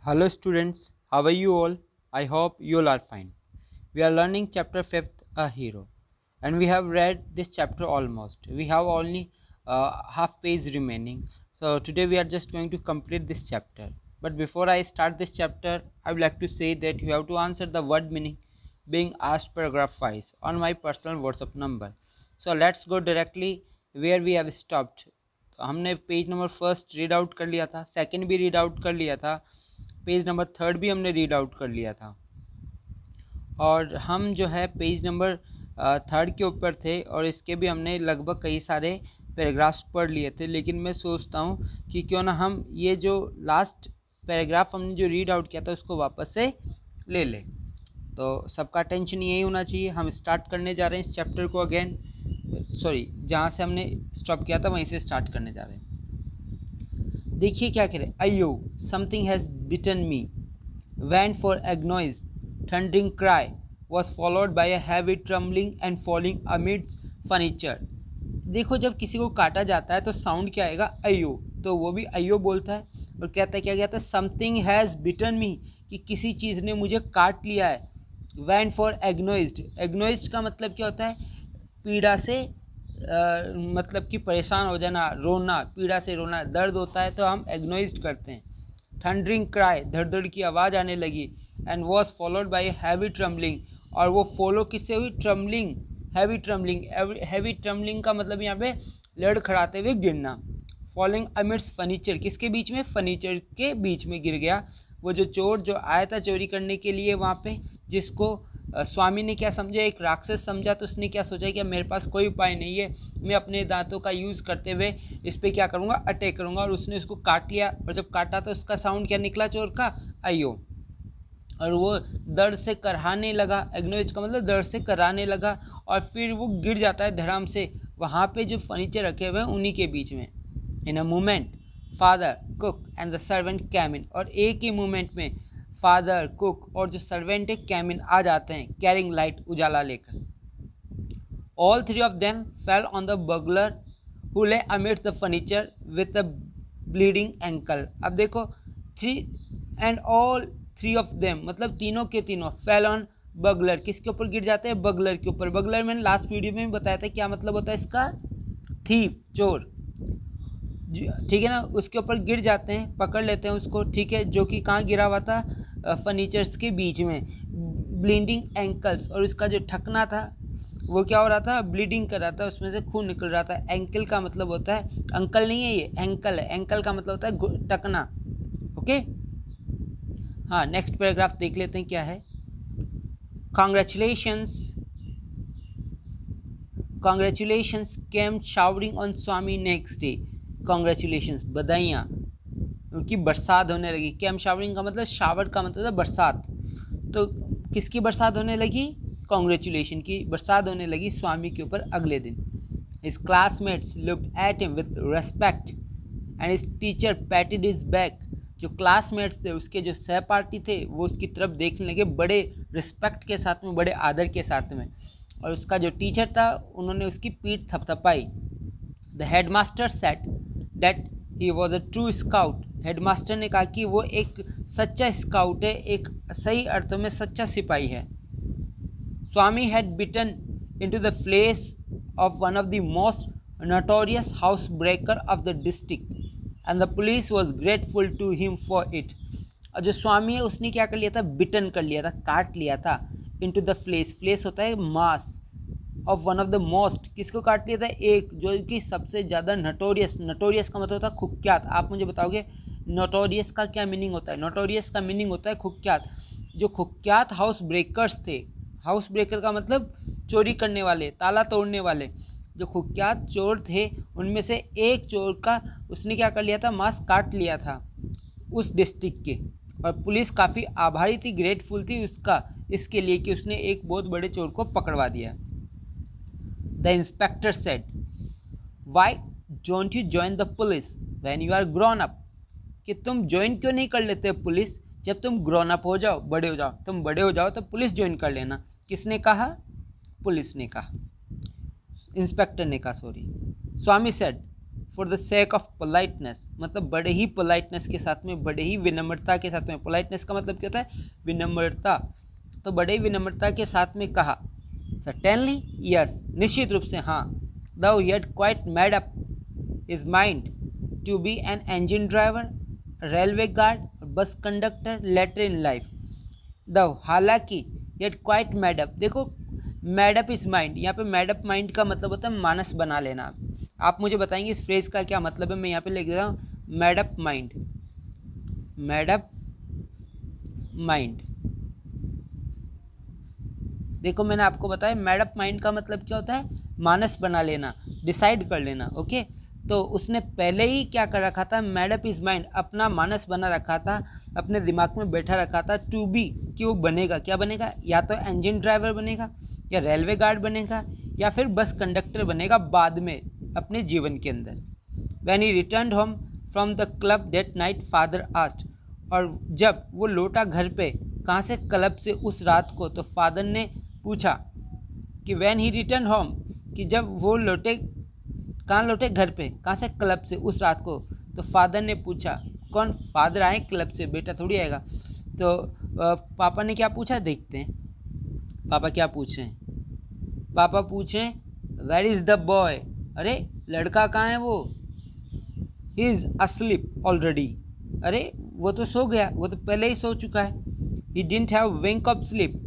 Hello students, how are you all? I hope you all are fine. We are learning chapter 5th, A Hero, and we have read this chapter almost. We have only half page remaining. So today we are just going to complete this chapter. But before I start this chapter, I would like to say that you have to answer the word meaning being asked paragraph wise on my personal WhatsApp number. So let's go directly where we have stopped. तो हमने page number first read out कर लिया था, second भी read out कर लिया था, page number third भी हमने रीड आउट कर लिया था और हम जो है पेज नंबर थर्ड के ऊपर थे और इसके भी हमने लगभग कई सारे पैराग्राफ्स पढ़ लिए थे। लेकिन मैं सोचता हूँ कि क्यों ना हम ये जो लास्ट पैराग्राफ हमने जो रीड आउट किया था उसको वापस से ले लें। तो सबका टेंशन यही होना चाहिए। हम स्टार्ट करने जा रहे हैं इस चैप्टर को अगेन, जहाँ से हमने स्टॉप किया था वहीं से स्टार्ट करने जा रहे हैं। देखिए क्या कह रहे, अयो something has bitten me, when for a noise thundering cry was followed by a heavy trembling and falling amidst furniture. देखो जब किसी को काटा जाता है तो साउंड क्या आएगा, अयो, तो वो भी अयो बोलता है और कहता है क्या कहता है, समथिंग हैज़ बिटन मी, कि किसी चीज़ ने मुझे काट लिया है। वैन फॉर एग्नोइज्ड, एग्नोइज्ड का मतलब क्या होता है, पीड़ा से मतलब कि परेशान हो जाना, रोना, पीड़ा से रोना, दर्द होता है तो हम एग्नोइज्ड करते हैं। थंडरिंग क्राई, धड़ धड़ की आवाज़ आने लगी। And was followed by heavy trembling, और वो फॉलो किससे हुई, trembling, heavy trembling. Heavy trembling का मतलब यहाँ पे लड़खड़ाते हुए गिरना। फॉलिंग अमिड्स फर्नीचर, किसके बीच में, फर्नीचर के बीच में गिर गया। वो जो चोर जो आया था चोरी करने के लिए वहाँ पे, जिसको स्वामी ने क्या समझा, एक राक्षस समझा, तो उसने क्या सोचा कि मेरे पास कोई उपाय नहीं है, मैं अपने दांतों का यूज़ करते हुए इस पर क्या करूँगा, अटैक करूँगा। और उसने उसको काट लिया, और जब काटा तो उसका साउंड क्या निकला चोर का, अयो। और वो दर्द से कराहने लगा, एग्नोइज का मतलब दर्द से कराहने लगा, और फिर वो गिर जाता है धड़ाम से वहाँ पे जो फर्नीचर रखे हुए हैं उन्हीं के बीच में। In a moment father, cook and the servant came in, और एक ही मोमेंट में फादर, कुक और जो सर्वेंट है कैमिन आ जाते हैं, कैरिंग लाइट, उजाला लेकर। All three of them fell on the burglar who lay amidst the furniture with a bleeding ankle. अब देखो, three and all three of them मतलब तीनों के तीनों, फेल ऑन बगलर, किसके ऊपर गिर जाते हैं, बगलर के ऊपर। बगलर मैंने लास्ट वीडियो में भी बताया था क्या मतलब होता है इसका, थीप, चोर, ठीक है ना, उसके ऊपर गिर जाते हैं, पकड़ लेते हैं उसको, ठीक है, जो कि कहाँ गिरा हुआ था, फर्नीचर्स के बीच में। ब्लीडिंग एंकल्स, और उसका जो ठकना था वो क्या हो रहा था, ब्लीडिंग कर रहा था, उसमें से खून निकल रहा था। एंकल का मतलब होता है, अंकल नहीं है ये, एंकल है, एंकल का मतलब होता है टकना। ओके, हाँ, नेक्स्ट पैराग्राफ देख लेते हैं क्या है। Congratulations came showering on Swami next day. Congratulations, बधाइयाँ, क्योंकि बरसात होने लगी। कैम शावरिंग का मतलब, शावर का मतलब बरसात, तो किसकी बरसात होने लगी, कॉन्ग्रेचुलेशन की बरसात होने लगी स्वामी के ऊपर अगले दिन। His classmates looked at him with respect and his teacher patted his back. जो क्लासमेट्स थे, उसके जो सहपाठी थे, वो उसकी तरफ देखने लगे बड़े रिस्पेक्ट के साथ में, बड़े आदर के साथ में, और उसका जो टीचर था उन्होंने उसकी पीठ थपथपाई। The headmaster said that he was a true scout. Headmaster ने कहा कि वो एक सच्चा स्काउट है, एक सही अर्थों में सच्चा सिपाही है। Swami had bitten into the flesh of one of the most notorious housebreaker of the district and the police was grateful to him for it. और जो स्वामी है उसने क्या कर लिया था, बिटन कर लिया था, काट लिया था, इनटू द फ्लेस, फ्लेस होता है मास, of one of the most, किसको काट लिया था, एक जो कि सबसे ज़्यादा नटोरियस, नटोरियस का मतलब होता है कुख्यात। आप मुझे बताओगे नोटोरियस का क्या मीनिंग होता है, नोटोरियस का मीनिंग होता है कुख्यात। जो कुख्यात हाउस ब्रेकर्स थे, हाउस ब्रेकर का मतलब चोरी करने वाले, ताला तोड़ने वाले, जो कुख्यात चोर थे उनमें से एक चोर का उसने क्या कर लिया था, मांस काट लिया था उस डिस्ट्रिक्ट के। और पुलिस काफ़ी आभारी थी, ग्रेटफुल थी उसका, इसके लिए कि उसने एक बहुत बड़े चोर को पकड़वा दिया। The inspector said, why don't you join the police when you are grown up, कि तुम ज्वाइन क्यों नहीं कर लेते पुलिस जब तुम ग्रोन अप हो जाओ, बड़े हो जाओ, तुम बड़े हो जाओ तो पुलिस ज्वाइन कर लेना। किसने कहा, पुलिस ने कहा, इंस्पेक्टर ने कहा, sorry. Swami said, for the sake of politeness, मतलब बड़े ही पोलाइटनेस के साथ में, बड़े ही विनम्रता के साथ में। पोलाइटनेस का मतलब क्या होता है? विनम्रता। तो बड़े ही विनम्रता के साथ में कहा, सर्टेनली यस, निश्चित रूप से हाँ। Though yet quite made up his mind to be an engine driver, railway guard, bus conductor later in life. Though, हालांकि, येट क्वाइट मेड अप, देखो मेड अप इज माइंड, यहाँ पे मेड अप माइंड का मतलब होता है मानस बना लेना। आप मुझे बताएंगे इस फ्रेज का क्या मतलब है? मैं यहाँ पे लिख देता हूँ made up mind, made up mind. देखो मैंने आपको बताया मेड अप माइंड का मतलब क्या होता है? मानस बना लेना, डिसाइड कर लेना। ओके, तो उसने पहले ही क्या कर रखा था? मेड अप इज माइंड, अपना मानस बना रखा था, अपने दिमाग में बैठा रखा था टू बी, कि वो बनेगा, क्या बनेगा? या तो इंजन ड्राइवर बनेगा, या रेलवे गार्ड बनेगा, या फिर बस कंडक्टर बनेगा बाद में अपने जीवन के अंदर। When he return home from the club that night father asked, और जब वो लौटा घर पे, कहाँ से? क्लब से, उस रात को। तो फादर ने पूछा कि व्हेन ही रिटर्न होम, कि जब वो लौटे, कहाँ लौटे? घर पे। कहाँ से? क्लब से, उस रात को। तो फादर ने पूछा, कौन? फादर आए क्लब से, बेटा थोड़ी आएगा। तो पापा ने क्या पूछा? देखते हैं पापा क्या पूछ रहे हैं। पापा पूछें वेयर इज़ द बॉय, अरे लड़का कहाँ है? वो ही इज़ अस्लीप ऑलरेडी, अरे वो तो सो गया, वो तो पहले ही सो चुका है। He didn't have wink of sleep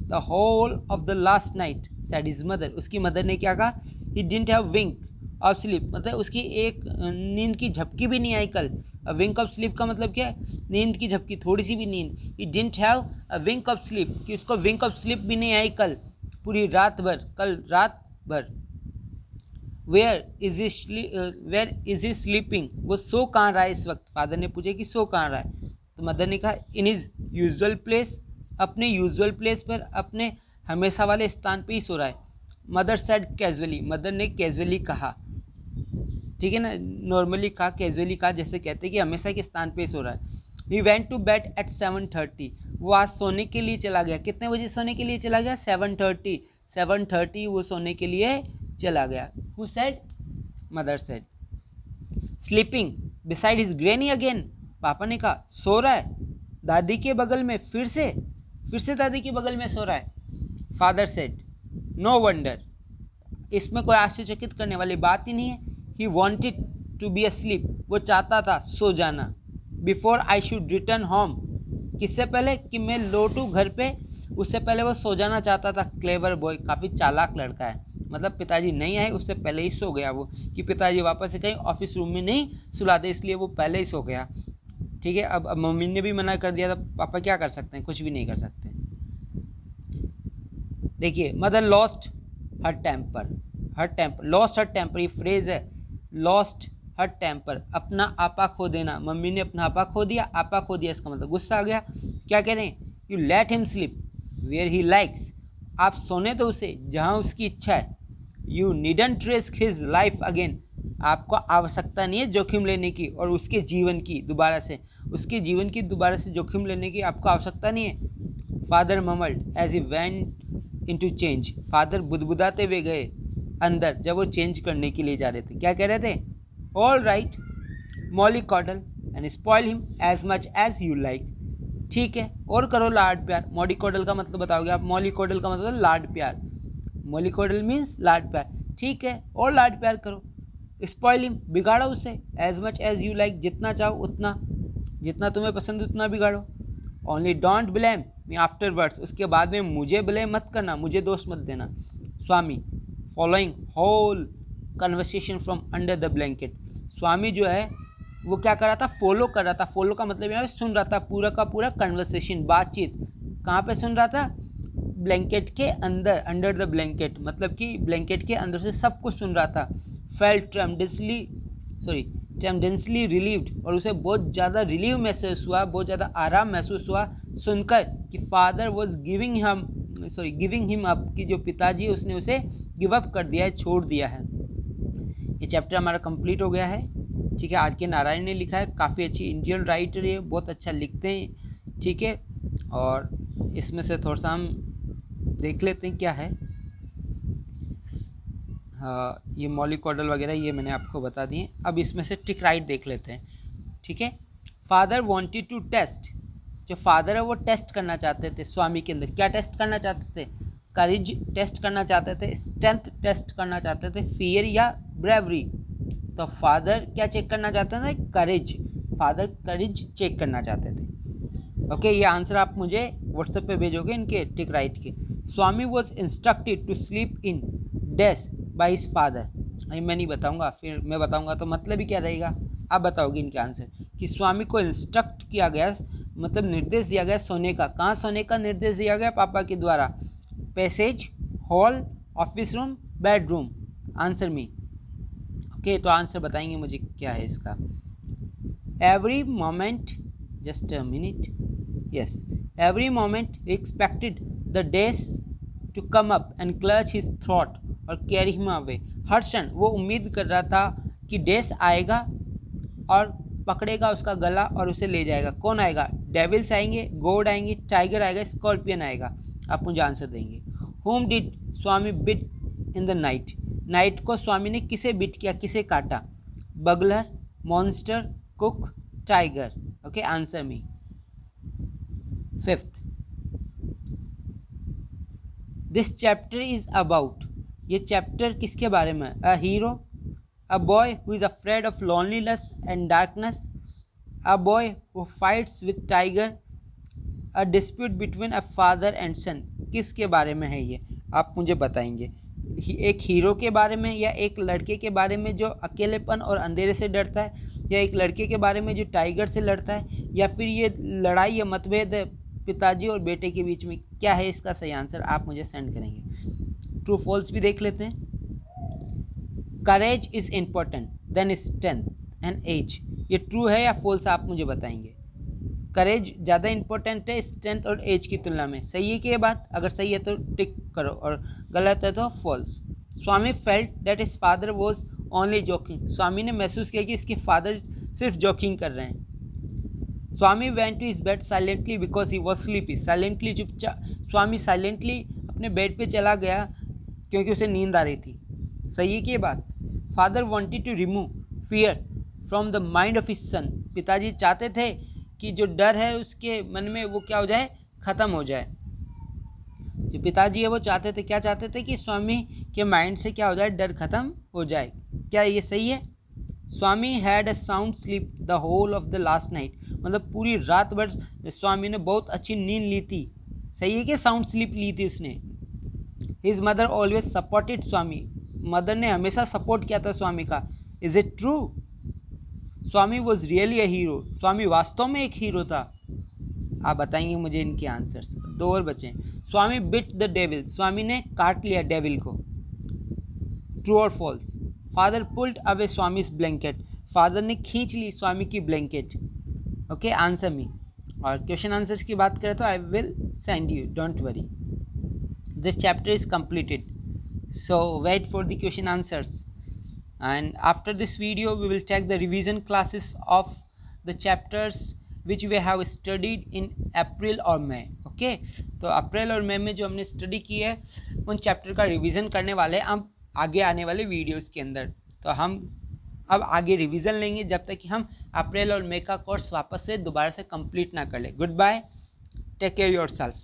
the whole of the last night said his mother, उसकी मदर ने क्या कहा? He didn't have wink of sleep, मतलब उसकी एक नींद की झपकी भी नहीं आई कल। विंक ऑफ स्लीप का मतलब क्या है? नींद की झपकी, थोड़ी सी भी नींद। He didn't have a wink of sleep, कि उसको विंक ऑफ स्लीप भी नहीं आई कल, पूरी रात भर, कल रात भर। वेयर इज ही स्लीपिंग, वो सो कहाँ रहा है इस वक्त? फादर ने पूछा कि सो कहाँ रहा है? तो मदर ने कहा इन हिज यूजुअल प्लेस, अपने यूजुअल प्लेस पर, अपने हमेशा वाले स्थान पे ही सो रहा है। मदर सेड कैजुअली, मदर ने कैजुअली कहा, ठीक है ना, नॉर्मली कहा, कैजुअली कहा, जैसे कहते हैं कि हमेशा के स्थान पे सो रहा है। He went to bed at 7:30, वो आज सोने के लिए चला गया। कितने बजे सोने के लिए चला गया? 7:30, 7:30 वो सोने के लिए चला गया। Who said? Mother said. Sleeping beside his granny again, पापा ने कहा सो रहा है दादी के बगल में, फिर से दादी के बगल में सो रहा है। फादर सेड नो वंडर, इसमें कोई आश्चर्यचकित करने वाली बात ही नहीं है। He wanted to be asleep, वो चाहता था सो जाना। Before I should return home, किससे पहले? कि मैं लौटूँ घर पे, उससे पहले वो सो जाना चाहता था। क्लेवर बॉय, काफ़ी चालाक लड़का है, मतलब पिताजी नहीं आए उससे पहले ही सो गया वो, कि पिताजी वापस से कहीं ऑफिस रूम में नहीं सुलाते, इसलिए वो पहले ही सो गया। ठीक है, अब मम्मी ने भी मना कर दिया, तो पापा क्या कर सकते हैं? कुछ भी नहीं कर सकते। देखिए, mother lost her temper, lost her temper, ये फ्रेज है, लॉस्ट हर टेम्पर, अपना आपा खो देना। मम्मी ने अपना आपा खो दिया, आपा खो दिया इसका मतलब गुस्सा आ गया। क्या कह रहे हैं? You let him sleep where he likes, आप सोने दो उसे जहाँ उसकी इच्छा है। You needn't risk his life again, आपको आवश्यकता नहीं है जोखिम लेने की, और उसके जीवन की दोबारा से, उसके जीवन की दोबारा से जोखिम लेने की आपको आवश्यकता नहीं है। Father mumbled as he went into change, father बुदबुदाते हुए गए अंदर जब वो चेंज करने के लिए जा रहे थे। क्या कह रहे थे? All right mollycoddle and spoil him as much as you like, ठीक है और करो लाड प्यार। मॉली कॉडल का मतलब बताओगे आप? मॉली कॉडल का मतलब लाड प्यार, मॉली कॉडल मीन्स लाड प्यार, ठीक है और लाड प्यार करो। स्पॉइल हिम, बिगाड़ो उसे, as much as you like, जितना चाहो उतना, जितना तुम्हें पसंद उतना बिगाड़ो। Only don't blame me afterwards, उसके बाद में मुझे ब्लेम मत करना, मुझे दोष मत देना। Swami following whole conversation from under the blanket, Swami जो है वो क्या कर रहा था? फॉलो कर रहा था। फॉलो का मतलब यहाँ सुन रहा था, पूरा का पूरा कन्वर्सेशन, बातचीत। कहाँ पे सुन रहा था? ब्लैंकेट के अंदर, अंडर द ब्लैंकेट, मतलब कि ब्लैंकेट के अंदर से सब कुछ सुन रहा था। फेल्ट ट्रेमडेंसली रिलीव्ड, और उसे बहुत ज़्यादा रिलीव महसूस हुआ, बहुत ज़्यादा आराम महसूस हुआ सुनकर कि father was giving him up, कि जो पिताजी है उसने उसे गिव अप कर दिया है, छोड़ दिया है। ये चैप्टर हमारा कंप्लीट हो गया है। ठीक है, आर के नारायण ने लिखा है, काफ़ी अच्छी इंडियन राइटर है, बहुत अच्छा लिखते हैं। ठीक है, और इसमें से थोड़ा सा हम देख लेते हैं क्या है। ये मॉलिक्यूल वगैरह ये मैंने आपको बता दिए। अब इसमें से टिक राइट देख लेते हैं, ठीक है। फादर वांटेड टू टेस्ट, जो फादर है वो टेस्ट करना चाहते थे स्वामी के अंदर। क्या टेस्ट करना चाहते थे? करेज टेस्ट करना चाहते थे, स्ट्रेंथ टेस्ट करना चाहते थे, फियर या ब्रेवरी। तो फादर क्या चेक करना चाहते थे? करेज। फादर करेज चेक करना चाहते थे। ओके, ये आंसर आप मुझे व्हाट्सएप पे भेजोगे इनके टिक राइट के। Swami was instructed to sleep in desk by his father. अभी मैं नहीं बताऊंगा, फिर मैं बताऊंगा तो मतलब ही क्या रहेगा, आप बताओगे इनके आंसर। कि स्वामी को इंस्ट्रक्ट किया गया, मतलब निर्देश दिया गया सोने का। कहाँ सोने का निर्देश दिया गया? पापा के द्वारा। Passage, hall, office room, bedroom. Answer me. Okay, तो आंसर बताएंगे मुझे क्या है इसका। Every moment, just a minute, yes, every moment he expected the days to come up and clutch his throat or carry him away. हर क्षण वो उम्मीद कर रहा था कि डेस आएगा और पकड़ेगा उसका गला और उसे ले जाएगा। कौन आएगा? डेविल्स आएंगे, गॉड आएंगे, टाइगर आएगा, स्कॉर्पियन आएगा। आप मुझे आंसर देंगे। whom did Swami bit in the night? Night को स्वामी ने किसे बिट किया, किसे काटा? Burglar, monster, cook, tiger. Okay, answer me. Fifth, this chapter is about, ये चैप्टर किसके बारे में? A hero, a boy who is afraid of loneliness and darkness, a boy who fights with tiger, a dispute between a father and son. किसके बारे में है ये, आप मुझे बताएंगे। एक हीरो के बारे में, या एक लड़के के बारे में जो अकेलेपन और अंधेरे से डरता है, या एक लड़के के बारे में जो टाइगर से लड़ता है, या फिर ये लड़ाई या मतभेद पिताजी और बेटे के बीच में? क्या है इसका सही आंसर, आप मुझे सेंड करेंगे। ट्रू फॉल्स भी देख लेते हैं। Courage is important than strength and age, ये ट्रू है या फॉल्स, आप मुझे बताएंगे। करेज ज़्यादा इंपॉर्टेंट है स्ट्रेंथ और एज की तुलना में। सही है कि ये बात? अगर सही है तो टिक करो और गलत है तो false. Swami felt that his father was only joking, Swami ने महसूस किया कि इसके फादर सिर्फ जोकिंग कर रहे हैं। Swami went to his bed silently because he was sleepy, silently, चुपचाप स्वामी साइलेंटली अपने बेड पे चला गया क्योंकि उसे नींद आ रही थी। सही है कि ये बात? Father wanted to remove fear from the mind of his son, पिताजी चाहते थे कि जो डर है उसके मन में वो क्या हो जाए, ख़त्म हो जाए। जो पिताजी है वो चाहते थे, क्या चाहते थे? कि स्वामी के माइंड से क्या हो जाए, डर खत्म हो जाए। क्या ये सही है? Swami had a sound sleep the whole of the last night, मतलब पूरी रात भर स्वामी ने बहुत अच्छी नींद ली थी। सही है कि साउंड स्लीप ली थी उसने। His mother always supported Swami, mother ने हमेशा सपोर्ट किया था स्वामी का। Is it true? Swami was really a hero, Swami वास्तव में एक हीरो था। आप बताएंगे मुझे इनके आंसर्स। दो और बचे। Swami bit the devil, Swami ने काट लिया डेविल को। ट्रू और false? Father pulled away Swami's blanket, father ने खींच ली स्वामी की ब्लैंकेट। ओके, आंसर मी। और क्वेश्चन आंसर्स की बात करें तो I will send you, don't worry. This chapter is completed, so wait for the question answers, and after this video we will take the revision classes of the chapters which we have studied in अप्रैल और मई। Okay, तो अप्रैल और मई में जो हमने study की है उन chapter का रिवीजन करने वाले हैं हम आगे आने वाले वीडियोस के अंदर। तो हम अब आगे रिवीजन लेंगे जब तक कि हम अप्रैल और मई का कोर्स वापस से दोबारा से कंप्लीट ना कर ले। Goodbye, take care yourself.